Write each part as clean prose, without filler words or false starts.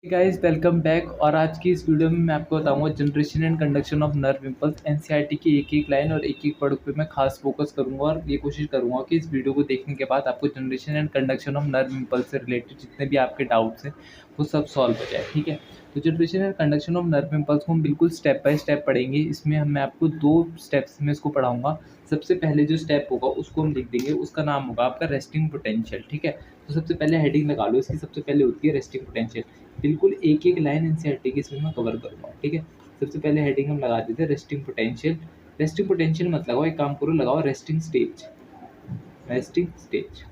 Guys welcome back. और आज की इस वीडियो में मैं आपको बताऊंगा generation and conduction of nerve impulse NCERT की एक एक लाइन और एक एक वर्ड पे मैं खास फोकस करूंगा और ये कोशिश करूंगा कि इस वीडियो को देखने के बाद आपको generation and conduction of nerve impulse से रिलेटेड जितने भी आपके डाउट्स हैं वो सब सॉल्व हो जाए। ठीक है, तो generation and conduction of nerve impulse को हम बिल्कुल स्टेप बाय स्टेप पढ़ेंगे। इसमें मैं आपको दो स्टेप्स में इसको पढ़ाऊंगा। सबसे पहले जो स्टेप होगा उसको हम लिख देंगे, उसका नाम होगा आपका रेस्टिंग पोटेंशियल। ठीक है, तो सबसे पहले हेडिंग लगा लो, इसकी सबसे पहले होती है रेस्टिंग पोटेंशियल। बिल्कुल एक एक लाइन एनसीईआरटी की इसमें मैं कवर करूँगा। ठीक है, सबसे पहले हेडिंग हम लगा देते हैं रेस्टिंग पोटेंशियल। रेस्टिंग पोटेंशियल मत लगाओ, एक काम करो, लगाओ रेस्टिंग स्टेज। रेस्टिंग स्टेज,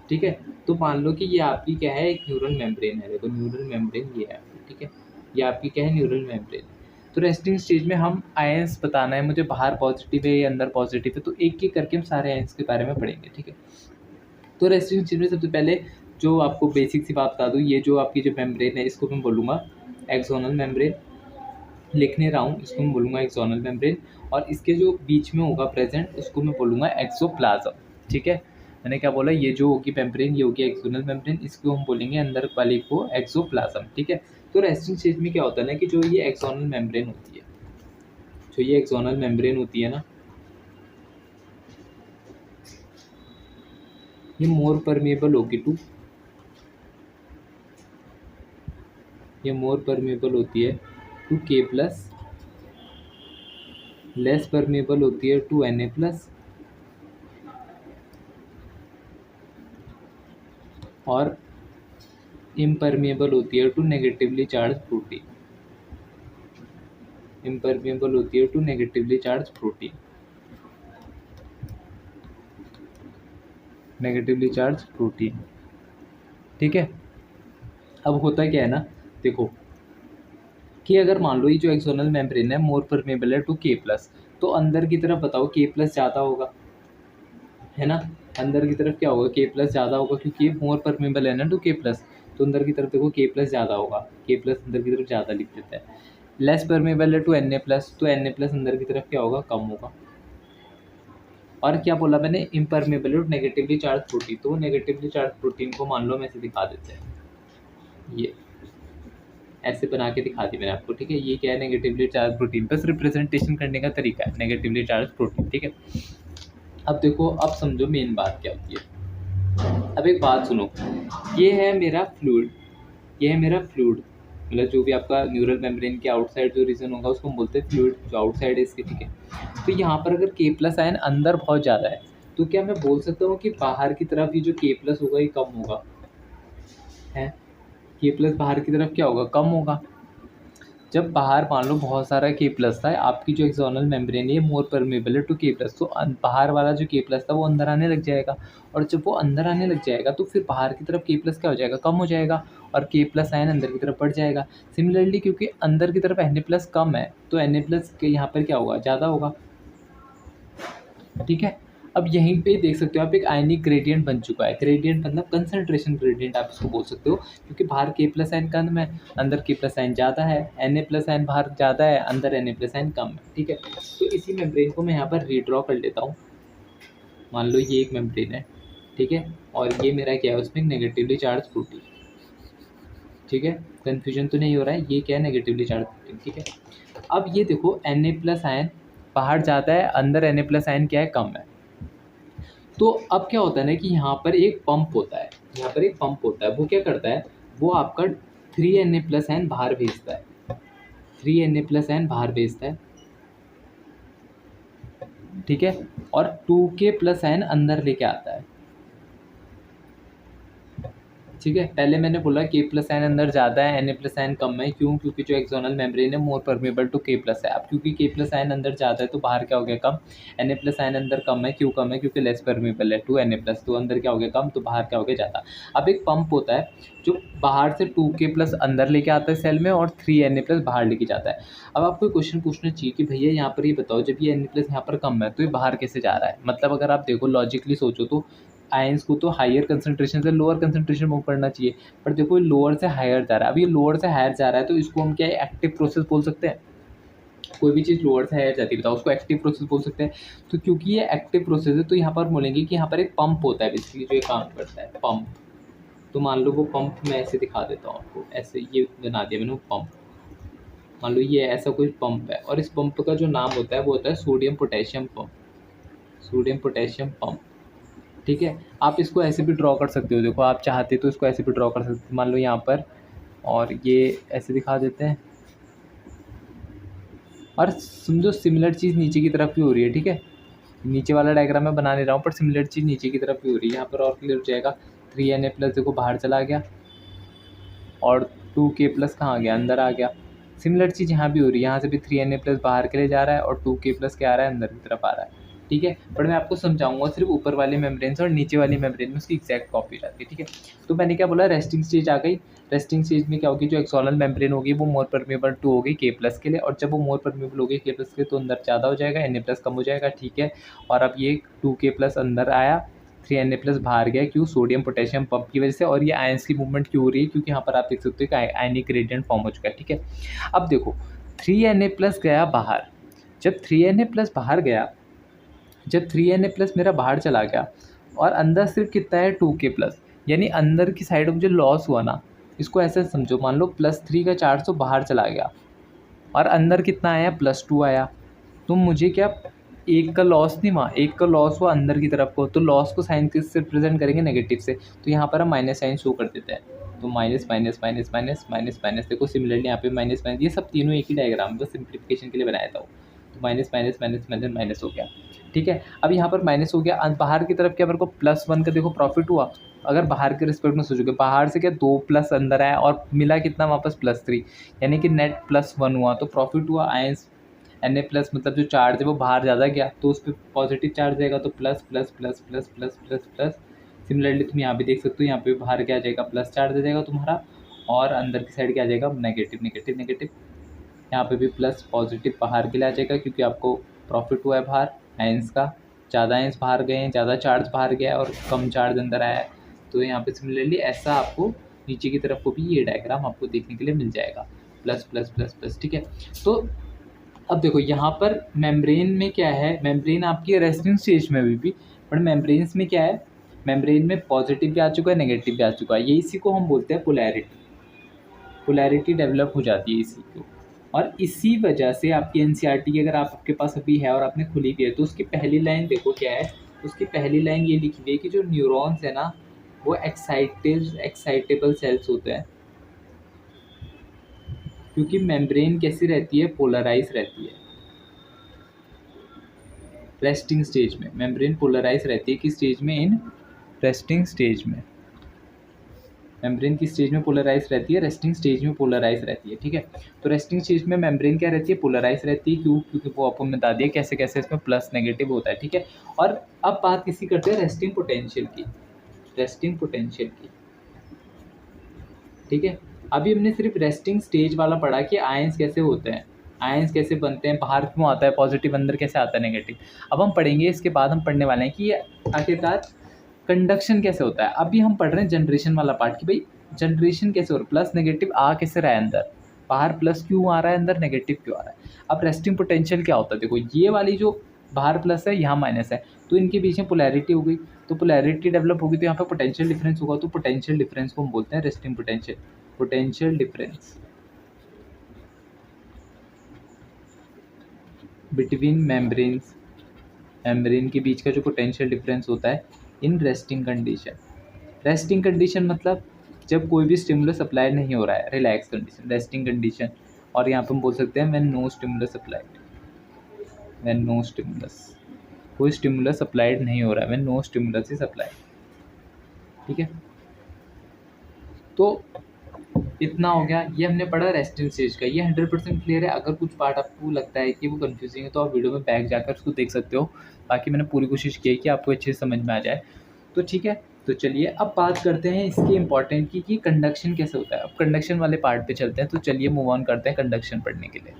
ठीक है। तो मान लो कि ये आपकी क्या है, एक न्यूरल मेम्ब्रेन है। देखो न्यूरल मेम्ब्रेन ये है आपकी, ठीक है, ये आपकी क्या है, न्यूरल मेम्ब्रेन। तो रेस्टिंग स्टेज में हम आयंस बताना है मुझे, बाहर पॉजिटिव है या अंदर पॉजिटिव है, तो एक एक करके हम सारे आयंस के बारे में पढ़ेंगे। ठीक है, तो रेस्टिंग स्टेज में सबसे पहले जो आपको बेसिक सी बात बता दूँ, ये जो आपकी जो मेम्ब्रेन है इसको मैं बोलूँगा एक्सोनल मेम्ब्रेन। लिखने रहा हूँ, इसको मैं बोलूँगा एक्सोनल मेम्ब्रेन। और इसके जो बीच में होगा प्रेजेंट उसको मैं बोलूँगा एक्सोप्लाज्म। ठीक है, मैंने क्या बोला, ये जो होगी मेम्ब्रेन ये होगी एक्सोनल मेम्ब्रेन, इसको हम बोलेंगे अंदर वाले को एक्सोप्लाज्म। ठीक है, तो रेस्टिंग स्टेज में क्या होता है ना कि जो ये एक्सोनल मेम्ब्रेन होती है, जो ये एक्सोनल मेम्ब्रेन होती है ना, ये मोर परमेबल होगी टू, ये मोर परमेबल होती है to K plus, less permeable होती है टू Na प्लस, और इम्परमेबल होती है to negatively charge protein. Impermeable होती है to negatively charge protein, negatively charge protein. ठीक है, अब होता क्या है ना, देखो कि अगर मान लो ये जो एक्सोनल मेम्ब्रेन है मोर परमेबल है टू के प्लस, तो अंदर की तरफ बताओ के प्लस ज़्यादा होगा, है ना। अंदर की तरफ क्या होगा, के प्लस ज़्यादा होगा, क्योंकि ये मोर परमेबल है ना टू के प्लस, तो अंदर की तरफ देखो के प्लस ज़्यादा होगा, के प्लस अंदर की तरफ ज़्यादा लिख देता है। लेस परमेबल है टू Na प्लस, तो Na प्लस अंदर की तरफ क्या होगा, कम होगा। और क्या बोला मैंने, इम्परमेबल है टू नेगेटिवली चार्ज प्रोटीन, तो नेगेटिवली चार्ज प्रोटीन को मान लो हम ऐसे दिखा देते हैं, ये ऐसे बना के दिखा दी मैंने आपको। ठीक है, ये क्या है, नेगेटिवली चार्ज प्रोटीन, बस रिप्रेजेंटेशन करने का तरीका है नेगेटिवली चार्ज प्रोटीन। ठीक है, अब देखो, अब समझो मेन बात क्या होती है। अब एक बात सुनो, ये है मेरा फ्लूइड, ये है मेरा फ्लूइड, मतलब जो भी आपका न्यूरल मेम्ब्रेन के आउटसाइड जो रीजन होगा उसको हम बोलते हैं फ्लूइड, जो आउटसाइड है इसके। ठीक है, तो यहाँ पर अगर के प्लस आयन अंदर बहुत ज़्यादा है, तो क्या मैं बोल सकता हूँ कि बाहर की तरफ ये जो के प्लस होगा ये कम होगा, है, के प्लस बाहर की तरफ क्या होगा, कम होगा। जब बाहर मान लो बहुत सारा के प्लस था, आपकी जो एक्सटर्नल मेम्ब्रेन है मोर परमेबल है टू के प्लस, तो बाहर वाला जो के प्लस था वो अंदर आने लग जाएगा, और जब वो अंदर आने लग जाएगा तो फिर बाहर की तरफ के प्लस क्या हो जाएगा, कम हो जाएगा, और के प्लस आयन अंदर की तरफ बढ़ जाएगा। सिमिलरली क्योंकि अंदर की तरफ Na प्लस कम है, तो Na प्लस के यहाँ पर क्या होगा, ज़्यादा होगा। ठीक है, अब यहीं पे देख सकते हो आप, एक आयनिक ग्रेडियंट बन चुका है। ग्रेडियंट मतलब कंसंट्रेशन ग्रेडियंट आप इसको बोल सकते हो, क्योंकि बाहर के प्लस आयन कम है, अंदर के प्लस आयन ज़्यादा है। Na प्लस आयन बाहर ज़्यादा है, अंदर Na प्लस आयन कम है। ठीक है, तो इसी मेम्ब्रेन को मैं यहाँ पर रीड्रॉ कर लेता हूँ। मान लो ये एक मेम्ब्रेन है, ठीक है, और ये मेरा क्या है, उसमें नेगेटिवली चार्ज प्रोटीन। ठीक है, कन्फ्यूजन तो नहीं हो रहा है, ये क्या है, नेगेटिवली चार्ज प्रोटीन। ठीक है, अब ये देखो Na प्लस आयन बाहर ज़्यादा है, अंदर Na प्लस आयन क्या है, कम है। तो अब क्या होता है ना कि यहाँ पर एक पंप होता है, यहाँ पर एक पंप होता है, वो क्या करता है, वो आपका 3Na प्लस आयन बाहर भेजता है, 3Na प्लस आयन बाहर भेजता है। ठीक है, और 2K प्लस आयन अंदर लेके आता है। ठीक है, पहले मैंने बोला के प्लस आयन अंदर ज़्यादा है, Na प्लस आयन कम है, क्यों, क्योंकि जो एक्सटर्नल मेम्ब्रेन है मोर परमेबल टू के प्लस है। अब क्योंकि के प्लस आयन अंदर ज़्यादा है तो बाहर क्या हो गया, कम। Na प्लस आयन अंदर कम है, क्यों कम है, क्योंकि लेस परमेबल है टू Na प्लस, तो अंदर क्या हो गया, कम, तो बाहर क्या हो गया, ज़्यादा। अब एक पंप होता है जो बाहर से 2K प्लस अंदर लेके आता है सेल में, और 3Na प्लस बाहर लेके जाता है। अब आपको क्वेश्चन पूछना चाहिए कि भैया यहाँ पर ये बताओ, जब ये Na प्लस यहाँ पर कम है तो ये बाहर कैसे जा रहा है। मतलब अगर आप देखो लॉजिकली सोचो तो आयंस को तो हायर कंसंट्रेशन से लोअर कंसंट्रेशन मूव करना चाहिए, पर देखो ये लोअर से हायर जा रहा है। अब ये लोअर से हायर जा रहा है तो इसको हम क्या है, एक्टिव प्रोसेस बोल सकते हैं। कोई भी चीज़ लोअर से हायर जाती है, बताओ उसको एक्टिव प्रोसेस बोल सकते हैं। तो क्योंकि ये एक्टिव प्रोसेस है तो यहाँ पर बोलेंगे कि यहाँ पर एक पंप होता है बेसिकली जो ये काम करता है, पंप। तो मान लो वो पंप मैं ऐसे दिखा देता हूँ आपको, ऐसे ये बना दिया मैंने वो पंप। मान लो ये ऐसा कोई पंप है और इस पंप का जो नाम होता है वो होता है sodium potassium pump, sodium potassium pump. ठीक है, आप इसको ऐसे भी ड्रॉ कर सकते हो, देखो आप चाहते तो इसको ऐसे भी ड्रॉ कर सकते हो, मान लो यहाँ पर, और ये ऐसे दिखा देते हैं। और समझो सिमिलर चीज़ नीचे की तरफ भी हो रही है। ठीक है, नीचे वाला डायग्राम मैं बना नहीं रहा हूँ, पर सिमिलर चीज़ नीचे की तरफ भी हो रही है। यहाँ पर और क्लियर हो जाएगा, 3Na+ देखो बाहर चला गया और 2K+ कहाँ गया, अंदर आ गया। सिमिलर चीज़ यहाँ भी हो रही है, यहाँ से भी 3Na+ बाहर के लिए जा रहा है और 2K+ क्या आ रहा है, अंदर की तरफ आ रहा है। ठीक है, पर मैं आपको समझाऊंगा सिर्फ ऊपर वाले मेम्ब्रेन से, और नीचे वाली मेम्ब्रेन में उसकी एग्जैक्ट कॉपी रहती है। ठीक है, तो मैंने क्या बोला, रेस्टिंग स्टेज आ गई। रेस्टिंग स्टेज में क्या होगी, जो एक्सटर्नल मेम्ब्रेन होगी वो मोर परमेबल टू होगी K+ के लिए, और जब वो मोर परमेबल होगी K+ के लिए तो अंदर ज़्यादा हो जाएगा, Na+ कम हो जाएगा। ठीक है, और अब ये 2K+ अंदर आया, 3Na+ बाहर गया, क्यों, सोडियम पोटेशियम पंप की वजह से। और ये आयंस की मूवमेंट क्यों हो रही है, क्योंकि यहाँ पर आप देख सकते हो कि आयनिक ग्रेडियंट फॉर्म हो चुका है। ठीक है, अब देखो 3Na+ गया बाहर, जब 3Na+ बाहर गया, जब 3Na+ मेरा बाहर चला गया और अंदर सिर्फ कितना है 2K+, यानी अंदर की साइड में जो लॉस हुआ ना, इसको ऐसे समझो, मान लो +3 का चार्ज तो बाहर चला गया और अंदर कितना आया, +2 आया। तो मुझे क्या, एक का लॉस नहीं हुआ, एक का लॉस हुआ अंदर की तरफ को, तो लॉस को साइन किससे रिप्रेजेंट करेंगे, नेगेटिव से। तो यहाँ पर हम माइनस साइन शो कर देते हैं, तो minus minus minus minus minus minus, देखो सिमिलरली यहाँ पे माइनस माइनस, ये सब तीनों एक ही डायग्राम बस सिंप्लीफिकेशन के लिए बनाया था। तो minus minus minus minus minus हो गया। ठीक है, अब यहाँ पर माइनस हो गया, बाहर की तरफ क्या मेरे को +1 का देखो प्रॉफिट हुआ। अगर बाहर के रिस्पेक्ट में सोचोगे, बाहर से क्या 2+ अंदर आया और मिला कितना वापस +3, यानी कि नेट +1 हुआ, तो प्रॉफिट हुआ। आयंस Na+ मतलब जो चार्ज है वो बाहर ज़्यादा गया तो उस पर पॉजिटिव चार्ज जाएगा, तो plus plus plus plus plus plus plus. Similarly तुम यहाँ भी देख सकते हो, यहाँ पे बाहर क्या आ जाएगा, प्लस चार्ज आ जाएगा तुम्हारा, और अंदर की साइड क्या आ जाएगा, नेगेटिव नेगेटिव नेगेटिव। यहाँ पे भी प्लस पॉजिटिव बाहर के लिए आ जाएगा, क्योंकि आपको प्रॉफिट हुआ है बाहर आयंस का, ज़्यादा आयंस बाहर गए हैं, ज़्यादा चार्ज बाहर गया और कम चार्ज अंदर आया है। तो यहाँ पे सिमिलरली ऐसा आपको नीचे की तरफ को भी ये डायग्राम आपको देखने के लिए मिल जाएगा, प्लस प्लस प्लस प्लस। ठीक है, तो अब देखो यहाँ पर मेम्ब्रेन में क्या है, मेम्ब्रेन आपकी रेस्टिंग स्टेज में भी, बट मेम्ब्रेन्स में क्या है, मेम्ब्रेन में पॉजिटिव भी आ चुका है, नेगेटिव भी आ चुका है। ये इसी को हम बोलते हैं पोलैरिटी, पोलैरिटी डेवलप हो जाती है इसी को। और इसी वजह से आपकी एनसीईआरटी अगर आपके पास अभी है और आपने खुली भी है, तो उसकी पहली लाइन देखो क्या है, उसकी पहली लाइन ये लिखी हुई है कि जो न्यूरॉन्स है ना, वो एक्साइटेबल सेल्स होते हैं, क्योंकि मेम्ब्रेन कैसी रहती है, पोलराइज रहती है। रेस्टिंग स्टेज में मेम्ब्रेन पोलराइज रहती है, किस स्टेज में, इन रेस्टिंग स्टेज में। मेम्ब्रेन की स्टेज में पोलराइज रहती है, रेस्टिंग स्टेज में पोलराइज रहती है। ठीक है, तो रेस्टिंग स्टेज में मेम्ब्रेन क्या रहती है, पोलराइज रहती है। क्यों, क्योंकि वो आपको बता दिया कैसे कैसे इसमें प्लस नेगेटिव होता है। ठीक है, और अब बात किसी करते हैं रेस्टिंग पोटेंशियल की, रेस्टिंग पोटेंशियल की। ठीक है, अभी हमने सिर्फ रेस्टिंग स्टेज वाला पढ़ा कि आयंस कैसे होते हैं, आयंस कैसे बनते हैं, बाहर क्यों आता है पॉजिटिव, अंदर कैसे आता है नेगेटिव। अब हम पढ़ेंगे, इसके बाद हम पढ़ने वाले हैं कि ये आखिरकार कंडक्शन कैसे होता है। अभी हम पढ़ रहे हैं जनरेशन वाला पार्ट, कि भाई जनरेशन कैसे हो रहा है, प्लस नेगेटिव आ कैसे रहा है अंदर, बाहर प्लस क्यों आ रहा है, अंदर नेगेटिव क्यों आ रहा है। अब रेस्टिंग पोटेंशियल क्या होता है, देखो ये वाली जो बाहर प्लस है यहाँ माइनस है, तो इनके बीच में पोलैरिटी हो गई, तो पोलैरिटी डेवलप होगी, तो यहाँ पे पोटेंशियल डिफरेंस होगा, तो पोटेंशियल डिफरेंस को हम बोलते हैं resting potential, potential difference between membranes, membrane के बीच का जो पोटेंशियल डिफरेंस होता है in resting condition. Resting condition मतलब जब कोई भी स्टिमुलस अप्लाई नहीं हो रहा है, रिलैक्स कंडीशन, रेस्टिंग कंडीशन। और यहाँ पर हम बोल सकते हैं when no stimulus applied, when no stimulus, कोई स्टिमुलस अप्लाइड नहीं हो रहा है, when no stimulus is applied. ठीक है, तो इतना हो गया, ये हमने पढ़ा रेस्टिंग स्टेज का, ये 100% क्लियर है। अगर कुछ पार्ट आपको लगता है कि वो कंफ्यूजिंग है तो आप वीडियो में बैक जाकर उसको देख सकते हो, बाकी मैंने पूरी कोशिश की है कि आपको अच्छे से समझ में आ जाए। तो ठीक है, तो चलिए अब बात करते हैं इसकी इम्पॉर्टेंट की कि कंडक्शन कैसे होता है। अब कंडक्शन वाले पार्ट पे चलते हैं, तो चलिए मूव ऑन करते हैं कंडक्शन पढ़ने के लिए।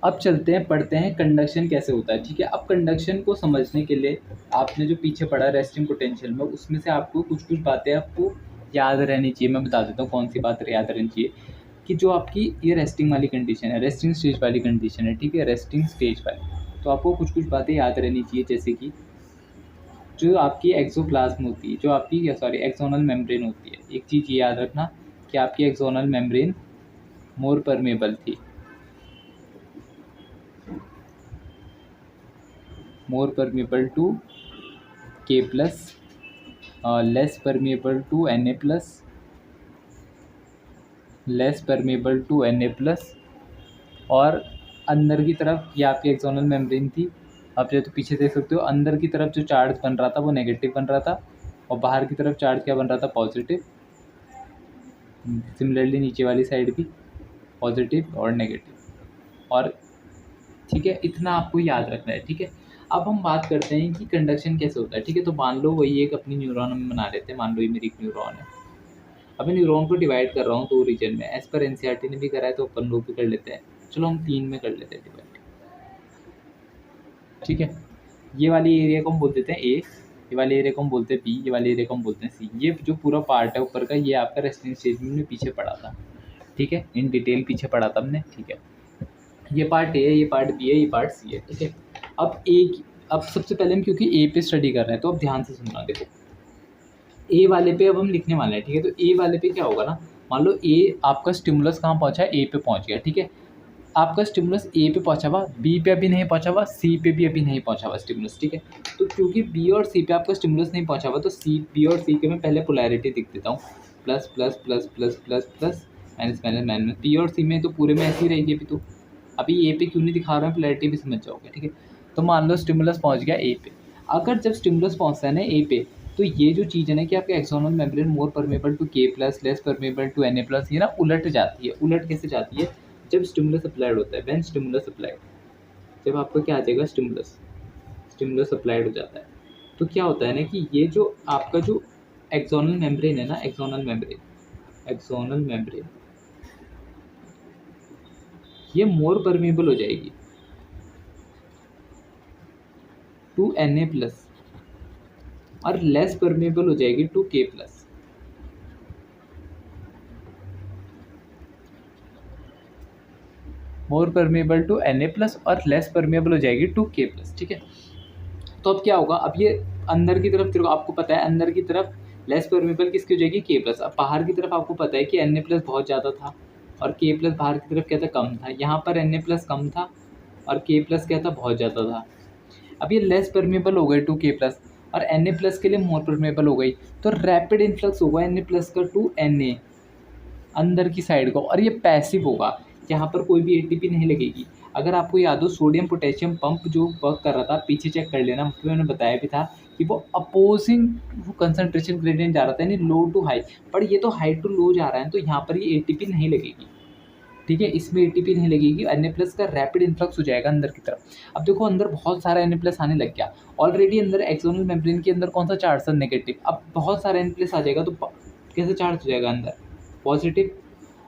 अब चलते हैं, पढ़ते हैं कंडक्शन कैसे होता है। ठीक है, अब कंडक्शन को समझने के लिए आपने जो पीछे पढ़ा रेस्टिंग पोटेंशियल में, उसमें से आपको कुछ कुछ बातें आपको याद रहनी चाहिए। मैं बता देता हूँ कौन सी बात याद रहनी चाहिए, कि जो आपकी ये रेस्टिंग वाली कंडीशन है, रेस्टिंग स्टेज वाली कंडीशन है। ठीक है, रेस्टिंग स्टेज वाली, तो आपको कुछ कुछ बातें याद रहनी चाहिए, जैसे कि जो आपकी एक्सोप्लाज्म होती है, जो आपकी सॉरी एक्सोनल मेम्ब्रेन होती है, एक चीज़ ये याद रखना कि आपकी एक्सोनल मेम्ब्रेन मोर परमेबल थी, more permeable to K plus, less permeable to N A plus, less permeable to N A plus. और अंदर की तरफ ये आपकी एक्सोनल मेम्ब्रेन थी, आप जो तो पीछे देख सकते हो, अंदर की तरफ जो चार्ज बन रहा था वो नेगेटिव बन रहा था, और बाहर की तरफ चार्ज क्या बन रहा था, पॉजिटिव। सिमिलरली नीचे वाली साइड भी पॉजिटिव और नेगेटिव। और ठीक है, इतना आपको याद रखना है। ठीक है, अब हम बात करते हैं कि कंडक्शन कैसे होता है। ठीक है, तो मान लो वही एक अपनी न्यूरॉन हम बना लेते हैं, मान लो ये मेरी एक न्यूरॉन है। अब मैं न्यूरॉन को डिवाइड कर रहा हूँ 2 रीजन में, एज पर एनसीईआरटी ने भी करा है तो अपन लोग भी कर लेते हैं। चलो हम 3 में कर लेते हैं डिवाइड। ठीक है, ये वाली एरिया को हम बोल देते हैं ए, ये वाले एरिया को हम बोलते हैं बी, ये वाले एरिया को हम बोलते हैं सी। ये जो पूरा पार्ट है ऊपर का, ये आपका रेस्टिंग स्टेज में पीछे पड़ा था। ठीक है, इन डिटेल पीछे पढ़ा था हमने। ठीक है, ये पार्ट ए है, ये पार्ट बी है, ये पार्ट सी है। ठीक है, अब सबसे पहले हम क्योंकि ए पे स्टडी कर रहे हैं तो अब ध्यान से सुनना। देखो ए वाले पे अब हम लिखने वाले हैं। ठीक है, तो ए वाले पे क्या होगा ना, मान लो ए आपका स्टिमुलस कहाँ पहुँचा है, ए पे पहुँच गया। ठीक है, आपका स्टिमुलस ए पे पहुँचा हुआ, बी पे अभी नहीं पहुँचा हुआ, सी पे भी अभी नहीं पहुँचा हुआ स्टिमुलस। ठीक है, तो क्योंकि बी और सी पे आपका स्टिमुलस नहीं पहुँचा हुआ, तो सी, बी और सी के मैं पहले पोलैरिटी लिख देता हूँ, plus plus plus plus plus plus minus minus minus. P और सी में तो पूरे में ऐसी रहेगी अभी, तो अभी ए पे क्यों नहीं दिखा रहा है, पोलैरिटी भी समझ जाओगे। ठीक है, तो मान लो स्टिमुलस पहुँच गया ए पे। अगर जब स्टिमुलस पहुँचता है ना ए पे, तो ये जो चीज़ है ना कि आपके axonal membrane more permeable to K plus, less permeable to N A plus, ये ना उलट जाती है। उलट कैसे जाती है, जब स्टिमुलस अप्लाइड होता है, व्हेन स्टिमुलस अप्लाइड, जब आपको क्या आ जाएगा, स्टिमुलस अप्लाइड हो जाता है, तो क्या होता है ना कि ये जो आपका जो एक्सोनल मेम्ब्रेन है ना, एक्सोनल मेम्ब्रेन ये मोर परमेबल हो जाएगी टू एन ए प्लस, और लेस परमेबल हो जाएगी to K plus. More permeable to N A plus और लेस परमेबल हो जाएगी टू के प्लस। ठीक है, तो अब क्या होगा, अब ये अंदर की तरफ आपको पता है, अंदर की तरफ लेस परमेबल किसकी हो जाएगी, के प्लस। अब बाहर की तरफ आपको पता है कि एन ए प्लस बहुत ज़्यादा था और के प्लस बाहर की तरफ क्या था, कम था। यहाँ पर एन ए प्लस कम था और के प्लस क्या था, बहुत ज़्यादा था। अब ये लेस परमेबल हो गई टू के प्लस, और एन ए प्लस के लिए मोर परमेबल हो गई, तो रैपिड इन्फ्लक्स होगा एन ए प्लस का टू एन ए अंदर की साइड को, और ये पैसिव होगा, यहाँ पर कोई भी एटीपी नहीं लगेगी। अगर आपको याद हो, सोडियम पोटेशियम पंप जो वर्क कर रहा था, पीछे चेक कर लेना, मैंने बताया भी था कि वो अपोजिंग कंसंट्रेशन ग्रेडियंट जा रहा था, यानी लो टू हाई, पर ये तो हाई टू लो जा रहा है, तो यहाँ पर ये एटीपी नहीं लगेगी। ठीक है, इसमें एटीपी नहीं लगेगी, एन प्लस का रैपिड इन्फ्लक्स हो जाएगा अंदर की तरफ। अब देखो अंदर बहुत सारा एन प्लस आने लग गया, ऑलरेडी अंदर एक्सोनल मेम्ब्रेन के अंदर कौन सा चार्ज था, नेगेटिव। अब बहुत सारा एन प्लस आ जाएगा तो कैसे चार्ज हो जाएगा अंदर, पॉजिटिव।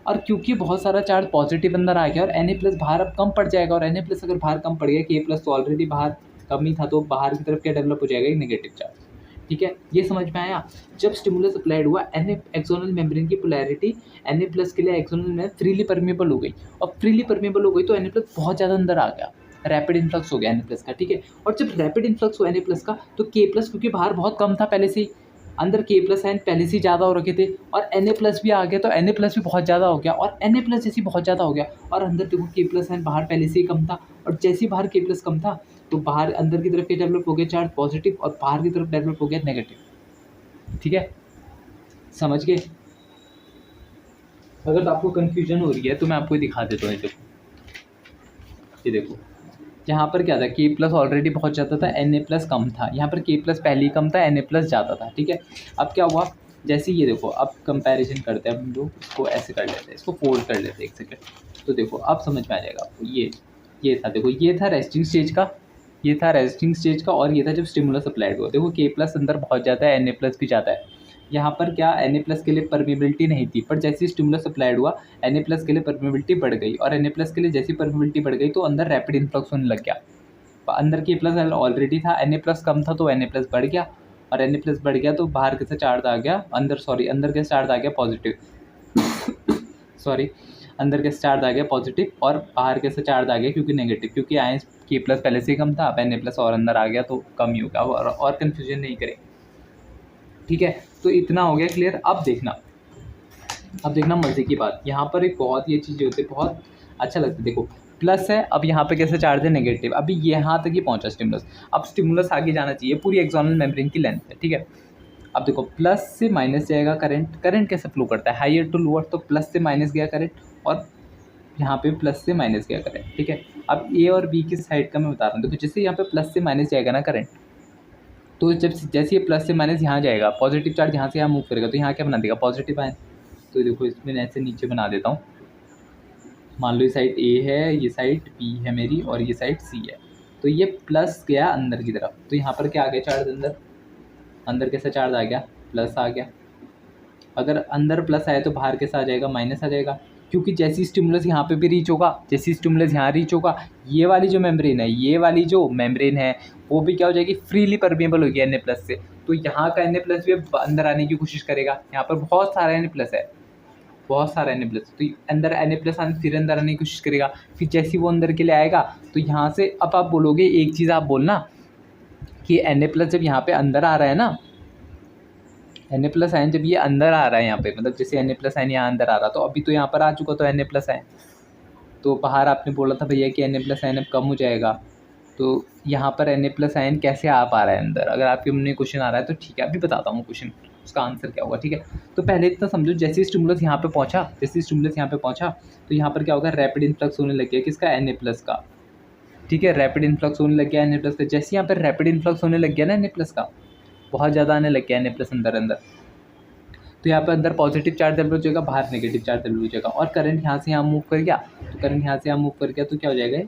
और क्योंकि बहुत सारा चार्ज पॉजिटिव अंदर आ गया और एन प्लस बाहर अब कम पड़ जाएगा, और एन प्लस अगर बाहर कम पड़ गया, के प्लस तो ऑलरेडी बाहर कम ही था, तो बाहर की तरफ क्या डेवलप हो जाएगा, एक नेगेटिव चार्ज। ठीक है, ये समझ में आया। जब स्टिमुलस अप्लाइड हुआ, एन एक्सोनल मेम्ब्रेन की पोलैरिटी एन प्लस के लिए एक्सोनल में फ्रीली परमेबल हो गई, और फ्रीली परमेबल हो गई तो एन प्लस बहुत ज़्यादा अंदर आ गया, रैपिड इन्फ्लक्स हो गया एन प्लस का। ठीक है, और जब रैपिड इन्फ्लक्स हुआ एन प्लस का, तो के प्लस क्योंकि बाहर बहुत कम था पहले से ही, अंदर के प्लस एन पहले से ही ज़्यादा हो रखे थे, और एन प्लस भी आ गया तो एन प्लस भी बहुत ज़्यादा हो गया, और एन प्लस जैसे बहुत ज़्यादा हो गया, और अंदर देखो के प्लस एन बाहर पहले से ही कम था, और जैसे ही बाहर के प्लस कम था तो बाहर अंदर की तरफ क्या डेवलप हो गया, चार्ज पॉजिटिव, और बाहर की तरफ डेवलप हो गया नेगेटिव। ठीक है, समझ गए। अगर आपको कन्फ्यूजन हो रही है तो मैं आपको दिखा देता हूँ। ये देखो यहाँ पर क्या था, के प्लस ऑलरेडी बहुत ज़्यादा था, एन ए प्लस कम था, यहाँ पर के प्लस पहले ही कम था, एन ए प्लस ज़्यादा था। ठीक है, अब क्या हुआ, जैसे ये देखो, अब कंपैरिजन करते हैं हम लोग, इसको ऐसे कर लेते हैं, इसको फोल्ड कर लेते हैं एक सेकेंड, तो देखो अब समझ में आ जाएगा आपको। ये था, देखो ये था रेस्टिंग स्टेज का, ये था रेस्टिंग स्टेज का, और ये था जब स्टिमुलस अप्लाइड हुआ। देखो के प्लस अंदर बहुत ज़्यादा है, एन ए प्लस भी ज़्यादा है। यहाँ पर क्या एन ए प्लस के लिए परमेबिलिटी नहीं थी, पर जैसे स्टिमुलस अप्लाइड हुआ एन ए प्लस के लिए परमेबिलिटी बढ़ गई, और एन ए प्लस के लिए जैसी परमेबिलिटी बढ़ गई तो अंदर रैपिड इन्फ्लक्स होने लग गया। अंदर के प्लस ऑलरेडी था, एन ए प्लस कम था तो एन ए प्लस बढ़ गया, और एन ए प्लस बढ़ गया तो बाहर कैसे चार्ज आ गया, अंदर कैसे चार्ज आ गया, पॉजिटिव। सॉरी, अंदर कैसे चार्ज आ गया पॉजिटिव और बाहर कैसे चार्ज आ गया क्योंकि नेगेटिव, क्योंकि आयंस के प्लस पहले से ही कम था, अब Na प्लस और अंदर आ गया तो कम ही होगा, और कन्फ्यूजन नहीं करें। ठीक है, तो इतना हो गया क्लियर। अब देखना मजे की बात, यहाँ पर एक बहुत ही अच्छी चीज़ होती है, बहुत अच्छा लगता है। देखो प्लस है, अब यहाँ पे कैसे चार्ज है नेगेटिव, अभी यहाँ तक ही पहुँचा स्टिमुलस, अब स्टिमुलस आगे जाना चाहिए, पूरी एक्सोनल मेम्ब्रेन की लेंथ है। ठीक है, अब देखो प्लस से माइनस जाएगा करंट कैसे फ्लो करता है, हाइयर टू लोअर, तो प्लस से माइनस गया करंट और यहाँ पे प्लस से माइनस गया करंट। ठीक है, अब ए और बी की साइड का मैं बता रहा हूँ। देखो जैसे यहाँ पे प्लस से माइनस जाएगा ना करंट, तो जब जैसे ये प्लस से माइनस यहाँ जाएगा, पॉजिटिव चार्ज यहाँ से यहाँ मूव करेगा, तो यहाँ क्या बना देगा पॉजिटिव आयन। तो देखो इसमें ऐसे नीचे बना देता हूँ, मान लो ये साइड ए है, ये साइड बी है मेरी, और ये साइड सी है। तो ये प्लस गया अंदर की तरफ, तो यहाँ पर क्या आ गया चार्ज, अंदर कैसा चार्ज आ गया, प्लस आ गया। अगर अंदर प्लस आया तो बाहर कैसा आ जाएगा, माइनस आ जाएगा, क्योंकि जैसी स्टिमुलस यहाँ पे भी रीच होगा, जैसी स्टिमुलस यहाँ रीच होगा, ये वाली जो मेम्ब्रेन है वो भी क्या हो जाएगी, फ्रीली परमेबल होगी Na प्लस से। तो यहाँ का Na प्लस भी अब अंदर आने की कोशिश करेगा, यहाँ पर बहुत सारा Na प्लस है, बहुत सारा Na प्लस, तो अंदर Na प्लस आने, फिर अंदर आने की कोशिश करेगा, फिर जैसे वो अंदर के लिए आएगा तो यहाँ से अब आप बोलोगे, एक चीज़ आप बोलना कि Na प्लस जब यहाँ पे अंदर आ रहा है ना, Na प्लस आयन जब ये अंदर आ रहा है यहाँ पे, मतलब जैसे Na प्लस आयन यहाँ अंदर आ रहा, तो अभी तो यहाँ पर आ चुका, तो Na प्लस आयन, तो बाहर आपने बोला था भैया कि Na प्लस आयन अब कम हो जाएगा, तो यहाँ पर Na प्लस आयन कैसे आ पा रहा है अंदर, अगर आपके मन में क्वेश्चन आ रहा है तो ठीक है, अभी बताता हूँ क्वेश्चन, उसका आंसर क्या होगा। ठीक है, तो पहले इतना समझो, जैसे स्टिमुलस यहाँ पे पहुँचा, तो यहाँ पर क्या होगा, रैपिड इन्फ्लक्स होने लग गया किसका, Na प्लस का। ठीक है, रैपिड इन्फ्लक्स होने लग गया Na प्लस का, जैसे यहाँ पर रैपिड इन्फ्लक्स होने लग गया ना Na प्लस का, बहुत ज़्यादा आने लग गया Na प्लस अंदर, तो यहाँ पे अंदर पॉजिटिव चार्ज डेवलप हो जाएगा, बाहर नेगेटिव चार्ज डेवलप हो जाएगा, और करंट यहाँ से यहाँ मूव कर गया, तो क्या हो जाएगा,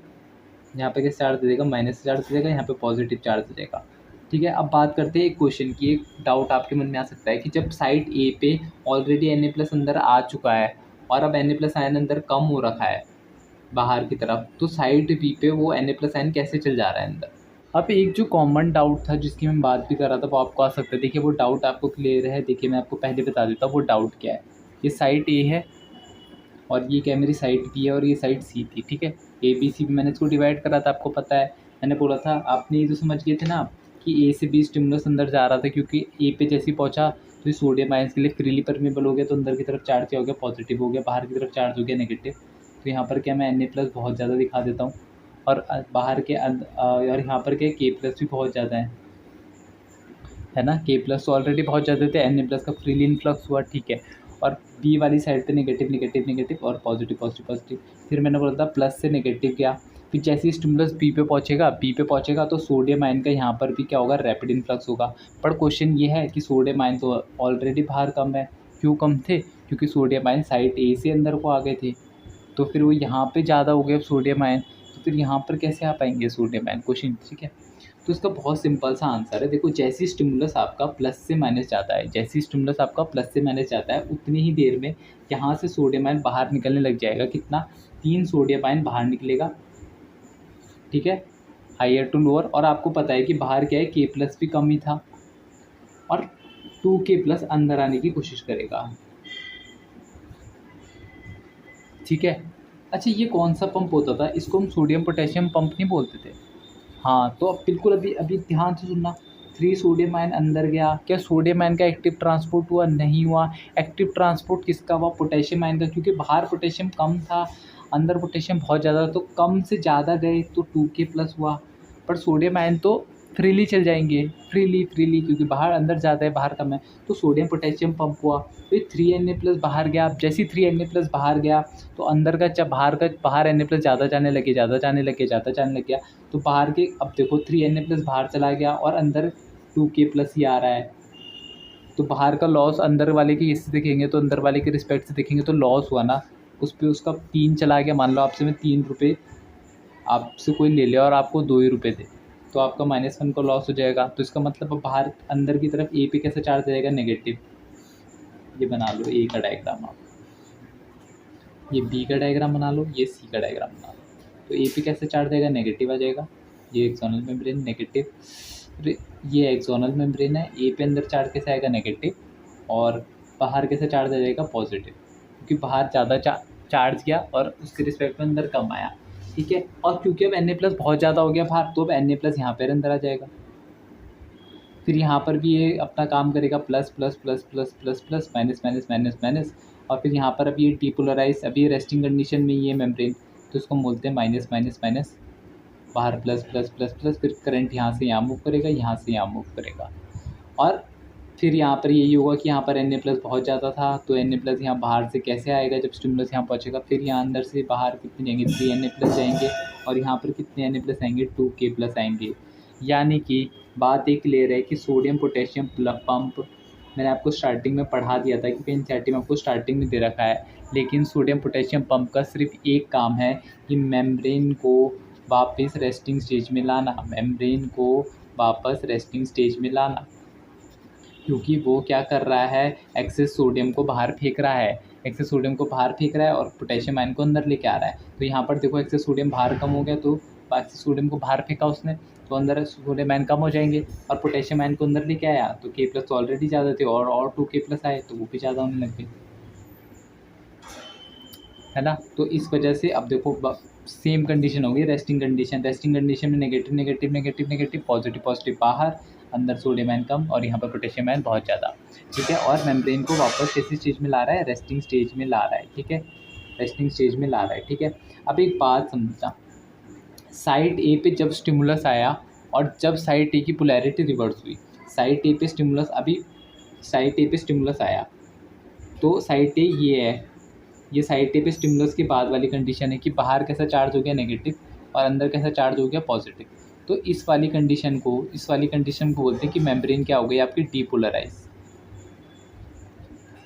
यहाँ पे क्या चार्ज दे देगा, माइनस चार्ज दे देगा, यहाँ पे पॉजिटिव चार्ज दे देगा। ठीक है, अब बात करते हैं एक क्वेश्चन की, एक डाउट आपके मन में आ सकता है कि जब साइड ए पे ऑलरेडी Na प्लस अंदर आ चुका है और अब Na प्लस आयन अंदर कम हो रखा है बाहर की तरफ, तो साइड बी पे वो Na प्लस आयन कैसे चल जा रहा है अंदर। अब एक जो कॉमन डाउट था जिसकी मैं बात भी कर रहा था, वो आपको आ सकता है। देखिए वो डाउट आपको क्लियर है, देखिए मैं आपको पहले बता देता हूँ वो डाउट क्या है। ये साइड ए है और ये क्या मेरी साइड बी है और ये साइड सी थी। ठीक है, ए बी सी मैंने इसको डिवाइड करा था, आपको पता है, मैंने बोला था, आपने ये तो समझ गए थे ना कि ए से बी स्टिमुलस अंदर जा रहा था, क्योंकि ए पे जैसे ही पहुँचा तो ये सोडियम आयंस के लिए फ्रीली परमेबल हो गया, तो अंदर की तरफ चार्ज क्या हो गया, पॉजिटिव हो गया, बाहर की तरफ चार्ज हो गया नेगेटिव। तो यहाँ पर क्या मैं Na प्लस बहुत ज़्यादा दिखा देता हूँ, और बाहर के और यहाँ पर क्या के प्लस भी बहुत ज़्यादा है ना, के प्लस तो ऑलरेडी बहुत ज़्यादा थे, Na प्लस का फ्रीली इन्फ्लक्स हुआ। ठीक है, और बी वाली साइड पे नेगेटिव और पॉजिटिव, फिर मैंने बोला था प्लस से नेगेटिव गया, फिर जैसे ही स्टिमुलस बी पे पहुँचेगा तो सोडियम आयन का यहाँ पर भी क्या होगा, रैपिड इन्फ्लक्स होगा। पर क्वेश्चन ये है कि सोडियम आयन तो ऑलरेडी बाहर कम है, क्यों कम थे, क्योंकि सोडियम आयन साइड ए से अंदर को आ गए थे, तो फिर वो यहाँ पे ज़्यादा हो गया सोडियम आयन, तो फिर यहाँ पर कैसे आ पाएंगे सोडियम आयन, क्वेश्चन। ठीक है, तो इसका बहुत सिंपल सा आंसर है। देखो जैसी स्टिमुलस आपका प्लस से माइनस जाता है, उतनी ही देर में यहाँ से सोडियम आयन बाहर निकलने लग जाएगा। कितना, 3 सोडियम आयन बाहर निकलेगा। ठीक है, हायर टू लोअर, और आपको पता है कि बाहर क्या है, के प्लस भी कम ही था, और 2K प्लस अंदर आने की कोशिश करेगा। ठीक है, अच्छा ये कौन सा पंप होता था, इसको हम सोडियम पोटेशियम पंप नहीं बोलते थे। हाँ, तो अब बिल्कुल अभी ध्यान से सुनना, 3 सोडियम आयन अंदर गया, क्या सोडियम आयन का एक्टिव ट्रांसपोर्ट हुआ, नहीं हुआ। एक्टिव ट्रांसपोर्ट किसका हुआ, पोटेशियम आयन का, क्योंकि बाहर पोटेशियम कम था, अंदर पोटेशियम बहुत ज़्यादा, तो कम से ज़्यादा गए तो 2K प्लस हुआ। पर सोडियम आयन तो फ्रीली चल जाएंगे, फ्रीली क्योंकि बाहर अंदर ज़्यादा है, बाहर कम है, तो सोडियम पोटेशियम पंप हुआ। फिर 3Na प्लस बाहर गया, जैसे ही 3Na प्लस बाहर गया तो अंदर का जब बाहर Na प्लस ज़्यादा जाने लग गया, तो बाहर के, अब देखो 3Na प्लस बाहर चला गया और अंदर 2K प्लस ही आ रहा है, तो बाहर का लॉस अंदर वाले के इससे देखेंगे, तो अंदर वाले के रिस्पेक्ट से देखेंगे तो लॉस हुआ ना, उस पर उसका 3 चला गया। मान लो आपसे मैं 3 रुपये आपसे कोई ले लिया और आपको 2 ही रुपये दे, तो आपका -1 का लॉस हो जाएगा। तो इसका मतलब अब बाहर अंदर की तरफ ए पे कैसे चार्ज जाएगा, नेगेटिव। ये बना लो ए का डायग्राम, आप ये बी का डायग्राम बना लो, ये सी का डायग्राम बना लो। तो ए पे कैसे चार्ज आएगा, नेगेटिव आ जाएगा, ये एक्सटर्नल मेम्ब्रेन नेगेटिव, ये एक्सटर्नल मेम्ब्रेन है, ए पे अंदर चार्ज कैसे आएगा, नेगेटिव, और बाहर कैसे चार्ज आ जाएगा, पॉजिटिव, क्योंकि बाहर ज़्यादा चार्ज गया और उसके रिस्पेक्ट में अंदर कम आया, ठीक है। और क्योंकि अब Na+ बहुत ज़्यादा हो गया बाहर, तो अब Na+ यहाँ पर अंदर आ जाएगा। फिर यहाँ पर भी ये अपना काम करेगा, plus plus plus plus plus plus minus minus minus minus, और फिर यहाँ पर अब ये डीपोलराइज, अभी रेस्टिंग कंडीशन में ही है मेम्ब्रेन, तो इसको बोलते हैं माइनस माइनस माइनस, बाहर प्लस प्लस प्लस प्लस, फिर करंट यहाँ से यहाँ मूव करेगा, यहाँ से यहाँ मूव करेगा। और फिर यहाँ पर यही होगा कि यहाँ पर Na+ बहुत ज़्यादा था, तो Na+ यहाँ बाहर से कैसे आएगा जब स्टिमुलस यहाँ पहुँचेगा, फिर यहाँ अंदर से बाहर कितने जाएंगे, 3 Na+ जाएंगे, और यहाँ पर कितने Na+ आएंगे, 2K+ आएंगे। यानी कि बात एक क्लियर है कि सोडियम पोटेशियम पंप, मैंने आपको स्टार्टिंग में पढ़ा दिया था, क्योंकि एनसीईआरटी में आपको स्टार्टिंग में दे रखा है, लेकिन सोडियम पोटेशियम पंप का सिर्फ एक काम है कि मेम्ब्रेन को वापस रेस्टिंग स्टेज में लाना, मेम्ब्रेन को वापस रेस्टिंग स्टेज में लाना, क्योंकि वो क्या कर रहा है, एक्सेस सोडियम को बाहर फेंक रहा है, एक्सेस सोडियम को बाहर फेंक रहा है और पोटेशियम आयन को अंदर लेके आ रहा है। तो यहाँ पर देखो एक्सेस सोडियम बाहर कम हो गया, तो एक्सेस सोडियम को बाहर फेंका उसने, तो अंदर सोडियम आयन कम हो जाएंगे, और पोटेशियम आयन को अंदर लेके आया तो K+ तो ऑलरेडी ज़्यादा थे, और 2K+ आए तो वो भी ज़्यादा होने लग गए, है ना। तो इस वजह से अब देखो सेम कंडीशन होगी, रेस्टिंग कंडीशन में negative negative negative negative, positive positive बाहर, अंदर सोडियम आयन कम और यहाँ पर पोटेशियम आयन बहुत ज़्यादा, ठीक है। और मेम्ब्रेन को वापस किसी स्टेज में ला रहा है, रेस्टिंग स्टेज में ला रहा है, ठीक है, रेस्टिंग स्टेज में ला रहा है, ठीक है। अब एक बात समझना, साइड ए पे जब स्टिमुलस आया और जब साइड ए की पोलैरिटी रिवर्स हुई, साइड ए पे स्टिमुलस, अभी साइड ए पे स्टिमुलस आया तो साइड ए ये है, ये साइड ए पे स्टिमुलस के बाद वाली कंडीशन है कि बाहर कैसा चार्ज हो गया नेगेटिव और अंदर कैसा चार्ज हो गया पॉजिटिव। तो इस वाली कंडीशन को बोलते हैं कि मेम्ब्रेन क्या हो गई आपकी, डीपोलराइज,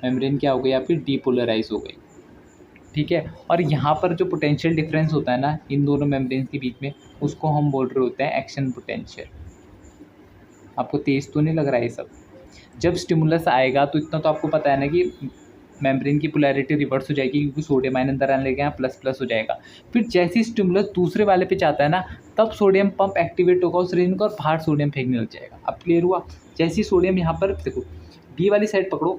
मेम्ब्रेन क्या हो गई आपकी, डीपोलराइज हो गई, ठीक है। और यहाँ पर जो पोटेंशियल डिफरेंस होता है ना इन दोनों मेम्ब्रेन के बीच में, उसको हम बोल रहे होते हैं एक्शन पोटेंशियल। आपको तेज तो नहीं लग रहा है ये सब? जब स्टिमुलस आएगा तो इतना तो आपको पता है ना कि मेम्ब्रेन की पोलैरिटी रिवर्स हो जाएगी, क्योंकि सोडियम आयन अंदर आने लगे यहाँ प्लस प्लस हो जाएगा। फिर जैसे ही स्टिमुलस दूसरे वाले पे जाता है ना, तब सोडियम पंप एक्टिवेट होगा उस रेंज का और बाहर सोडियम फेंकने लग जाएगा। अब क्लियर हुआ? जैसे ही सोडियम यहाँ पर देखो, बी वाली साइड पकड़ो,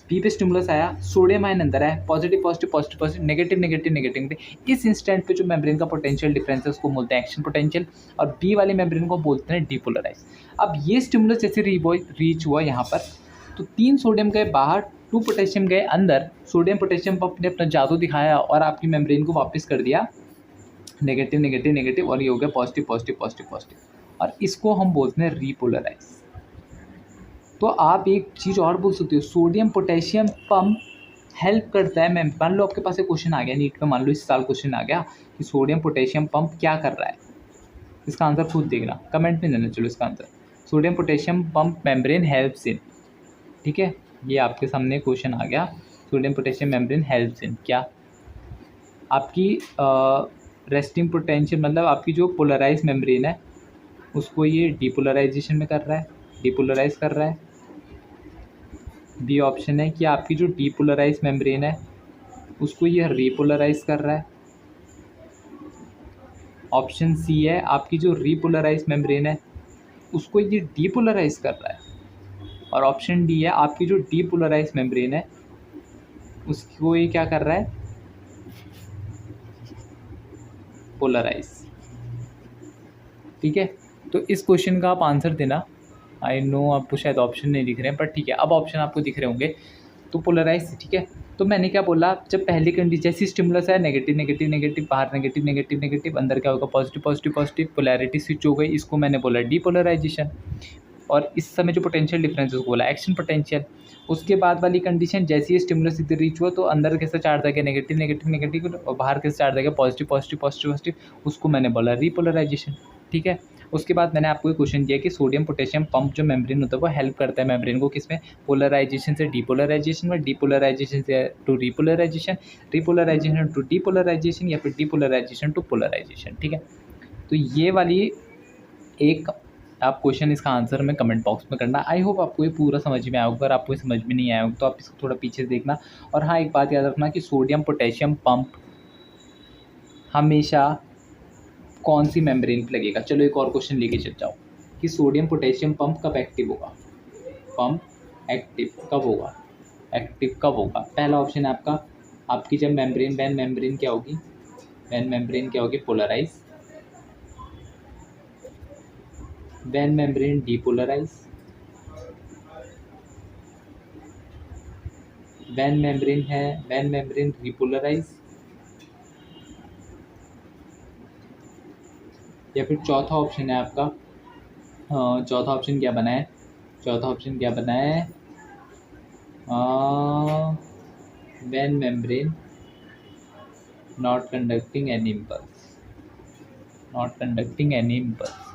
बी पे स्टिमुलस आया, सोडियम आयन अंदर आया, positive positive positive positive, negative negative negative negative, इस इंस्टेंट पे जो मेम्ब्रेन का पोटेंशियल डिफरेंस है उसको बोलते हैं एक्शन पोटेंशियल, और बी वाली मेम्ब्रेन को बोलते हैं डीपोलराइज। अब ये स्टिमुलस जैसे रीच हुआ यहाँ पर, तो 3 सोडियम गए बाहर, 2 पोटेशियम गए अंदर, सोडियम पोटेशियम पंप ने अपना जादू दिखाया और आपकी मेम्ब्रेन को वापस कर दिया नेगेटिव नेगेटिव नेगेटिव, और ये हो गया पॉजिटिव पॉजिटिव पॉजिटिव पॉजिटिव, और इसको हम बोलते हैं रीपोलराइज। तो आप एक चीज़ और बोल सकते हो, सोडियम पोटेशियम पंप हेल्प करता है। मान लो आपके पास एक क्वेश्चन आ गया नीट में, मान लो इस साल क्वेश्चन आ गया कि सोडियम पोटेशियम पंप क्या कर रहा है, इसका आंसर खुद देखना, कमेंट में देना। चलो इसका answer, sodium potassium pump membrane helps in, ठीक है, ये आपके सामने क्वेश्चन आ गया, sodium potassium membrane helps in क्या, आपकी रेस्टिंग पोटेंशियल, मतलब आपकी जो पोलराइज मेम्ब्रेन है उसको ये डीपोलराइजेशन में कर रहा है, डीपोलराइज कर रहा है। बी ऑप्शन है कि आपकी जो डीपोलराइज मेम्ब्रेन है उसको ये रीपोलराइज कर रहा है। ऑप्शन सी है आपकी जो रीपोलराइज मेम्ब्रेन है उसको ये डीपोलराइज कर रहा है, और ऑप्शन डी है आपकी जो डीपोलराइज मेम्ब्रेन है उसको ये क्या कर रहा है, पोलराइज, ठीक है। तो इस क्वेश्चन का आप आंसर देना। आई नो आपको शायद ऑप्शन नहीं दिख रहे हैं, पर ठीक है, अब ऑप्शन आपको दिख रहे होंगे। तो पोलराइज, ठीक है। तो मैंने क्या बोला, जब पहली कंडीशन जैसी स्टिमुलस है नेगेटिव नेगेटिव नेगेटिव, बाहर नेगेटिव नेगेटिव नेगेटिव, अंदर क्या होगा positive positive positive, polarity switch हो गई, इसको मैंने बोला डीपोलराइजेशन। और इस समय जो पोटेंशियल डिफरेंस उसको बोला एक्शन पोटेंशियल। उसके बाद वाली कंडीशन, जैसे ही स्टिमुलस इधर रीच हुआ तो अंदर कैसा चार्ज आ गया नेगेटिव नेगेटिव नेगेटिव, और बाहर कैसा चार्ज आ गया पॉजिटिव पॉजिटिव पॉजिटिव पॉजिटिव, उसको मैंने बोला रीपोलराइजेशन, ठीक है। उसके बाद मैंने आपको एक क्वेश्चन दिया कि सोडियम पोटेशियम पंप जो मेम्ब्रेन होता है वो हेल्प करता है मेम्ब्रेन को किसमें, पोलराइजेशन से डीपोलराइजेशन में, डीपोलराइजेशन से to repolarisation, repolarisation to depolarisation, या फिर डीपोलराइजेशन टू पोलराइजेशन, ठीक है। तो ये वाली एक आप क्वेश्चन, इसका आंसर में कमेंट बॉक्स में करना। आई होप आपको ये पूरा समझ में आया होगा, अगर आपको ये समझ में नहीं आया होगा तो आप इसको थोड़ा पीछे से देखना। और हाँ, एक बात याद रखना कि सोडियम पोटेशियम पंप हमेशा कौन सी मेम्ब्रेन पे लगेगा। चलो एक और क्वेश्चन लेके चल जाओ कि सोडियम पोटेशियम पंप कब एक्टिव होगा, पंप एक्टिव कब होगा, एक्टिव कब होगा। पहला ऑप्शन है आपका आपकी जब मेम्ब्रेन वैन मेम्ब्रेन क्या होगी, वैन मेम्ब्रेन क्या होगी, polarise, when membrane depolarise, when membrane है, वैन मेम्ब्रेन रिपोलराइज, या फिर चौथा ऑप्शन है आपका, चौथा ऑप्शन क्या बना है, चौथा ऑप्शन क्या बना है, when membrane not conducting any impulse, not conducting any impulse.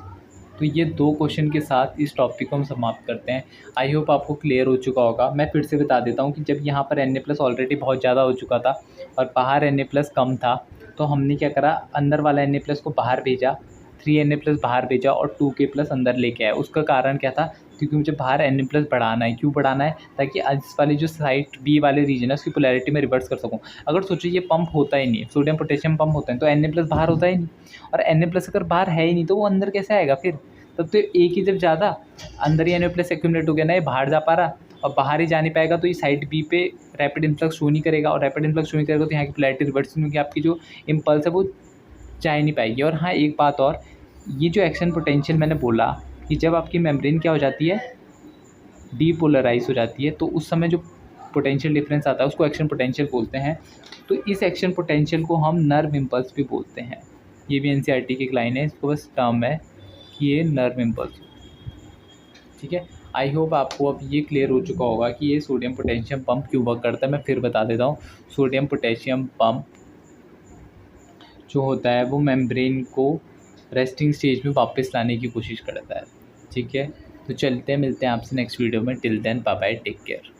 तो ये 2 क्वेश्चन के साथ इस टॉपिक को हम समाप्त करते हैं। आई होप आपको क्लियर हो चुका होगा। मैं फिर से बता देता हूँ कि जब यहाँ पर Na+ ऑलरेडी बहुत ज़्यादा हो चुका था और बाहर Na+ कम था, तो हमने क्या करा, अंदर वाला Na+ को बाहर भेजा, 3Na+ बाहर भेजा और 2K+ अंदर लेके आया। उसका कारण क्या था, क्योंकि मुझे बाहर Na+ बढ़ाना है। क्यों बढ़ाना है, ताकि इस वाली जो साइट बी वाले रीजन है उसकी पोलैरिटी में रिवर्स कर सकूँ। अगर सोचिए ये पंप होता ही नहीं, सोडियम पोटेशियम पंप होता है, तो Na+ बाहर होता ही नहीं, और Na+ अगर बाहर है ही नहीं तो वो अंदर कैसे आएगा फिर। तब तो एक ही जब ज़्यादा अंदर ही Na+ एक्यूमुलेट हो गया ना, ये बाहर जा पा रहा और बाहर ही जा नहीं पाएगा, तो ये साइड बी पे रैपिड इन्फ्लक्स शो नहीं करेगा, और रैपिड इन्फ्लक्स शो नहीं करेगा तो यहाँ की पोलैरिटी रिवर्स नहीं होगी, आपकी जो इम्पल्स है वो जा ही नहीं पाएगी। और हाँ, एक बात और, ये जो एक्शन पोटेंशियल मैंने बोला कि जब आपकी मेम्ब्रेन क्या हो जाती है, डीपोलराइज हो जाती है, तो उस समय जो पोटेंशियल डिफरेंस आता है उसको एक्शन पोटेंशियल बोलते हैं। तो इस एक्शन पोटेंशियल को हम नर्व इम्पल्स भी बोलते हैं। ये भी NCERT की एक लाइन है, इसको बस टर्म है कि ये नर्व इम्पल्स, ठीक है। आई होप आपको अब ये क्लियर हो चुका होगा कि ये सोडियम पोटेशियम पंप क्यों वर्क करता है। मैं फिर बता देता हूँ, सोडियम पोटेशियम पंप जो होता है वो मेम्ब्रेन को रेस्टिंग स्टेज में वापस लाने की कोशिश करता है, ठीक है। तो चलते हैं, मिलते हैं आपसे नेक्स्ट वीडियो में। Till then bye bye, take care.